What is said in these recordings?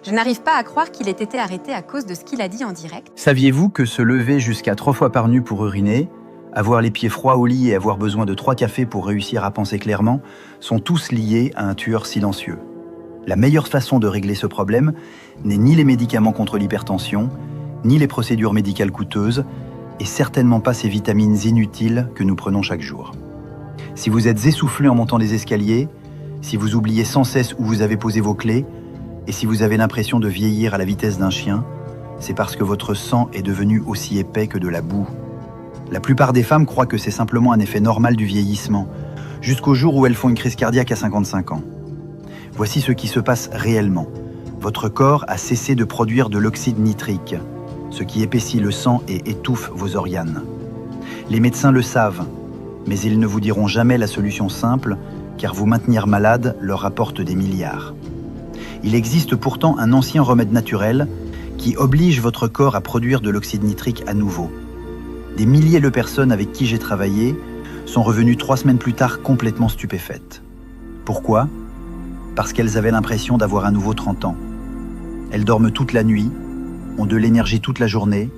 Je n'arrive pas à croire qu'il ait été arrêté à cause de ce qu'il a dit en direct. Saviez-vous que se lever jusqu'à 3 fois par nuit pour uriner, avoir les pieds froids au lit et avoir besoin de 3 cafés pour réussir à penser clairement sont tous liés à un tueur silencieux? La meilleure façon de régler ce problème n'est ni les médicaments contre l'hypertension, ni les procédures médicales coûteuses, et certainement pas ces vitamines inutiles que nous prenons chaque jour. Si vous êtes essoufflé en montant les escaliers, si vous oubliez sans cesse où vous avez posé vos clés, et si vous avez l'impression de vieillir à la vitesse d'un chien, c'est parce que votre sang est devenu aussi épais que de la boue. La plupart des femmes croient que c'est simplement un effet normal du vieillissement, jusqu'au jour où elles font une crise cardiaque à 55 ans. Voici ce qui se passe réellement. Votre corps a cessé de produire de l'oxyde nitrique, ce qui épaissit le sang et étouffe vos organes. Les médecins le savent, mais ils ne vous diront jamais la solution simple, car vous maintenir malade leur rapporte des milliards. Il existe pourtant un ancien remède naturel qui oblige votre corps à produire de l'oxyde nitrique à nouveau. Des milliers de personnes avec qui j'ai travaillé sont revenues 3 semaines plus tard complètement stupéfaites. Pourquoi ? Parce qu'elles avaient l'impression d'avoir à nouveau 30 ans. Elles dorment toute la nuit, ont de l'énergie toute la journée,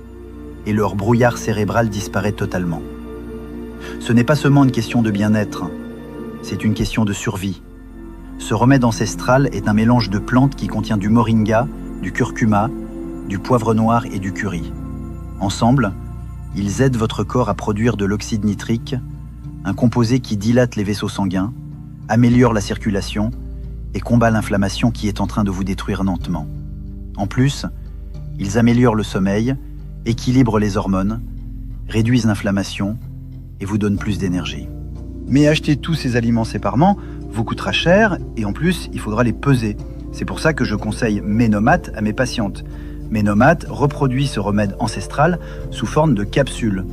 et leur brouillard cérébral disparaît totalement. Ce n'est pas seulement une question de bien-être, c'est une question de survie. Ce remède ancestral est un mélange de plantes qui contient du moringa, du curcuma, du poivre noir et du curry. Ensemble, ils aident votre corps à produire de l'oxyde nitrique, un composé qui dilate les vaisseaux sanguins, améliore la circulation et combat l'inflammation qui est en train de vous détruire lentement. En plus, ils améliorent le sommeil, équilibrent les hormones, réduisent l'inflammation et vous donnent plus d'énergie. Mais acheter tous ces aliments séparément vous coûtera cher et en plus, il faudra les peser. C'est pour ça que je conseille Ménomat à mes patientes. Ménomat reproduit ce remède ancestral sous forme de capsules.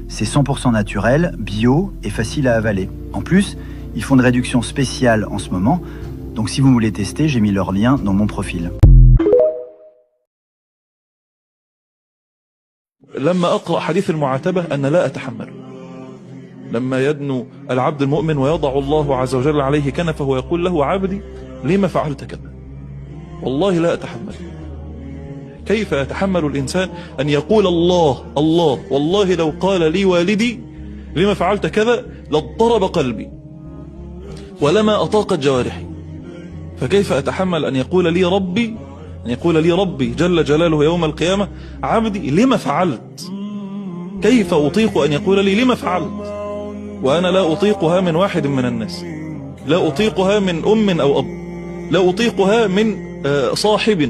C'est 100% naturel, bio et facile à avaler. En plus, ils font une réduction spéciale en ce moment, donc si vous voulez tester, j'ai mis leur lien dans mon profil. لما أقرأ حديث المعاتبة أنا لا أتحمل لما يدنو العبد المؤمن ويضع الله عز وجل عليه كنفه ويقول له عبدي لما فعلت كذا والله لا أتحمل كيف يتحمل الإنسان أن يقول الله والله لو قال لي والدي لما فعلت كذا لاضطرب قلبي ولما أطاقت جوارحي فكيف أتحمل أن يقول لي ربي جل جلاله يوم القيامة عبدي لما فعلت كيف أطيق أن يقول لي لما فعلت وأنا لا أطيقها من واحد من الناس لا أطيقها من أم أو أب لا أطيقها من صاحب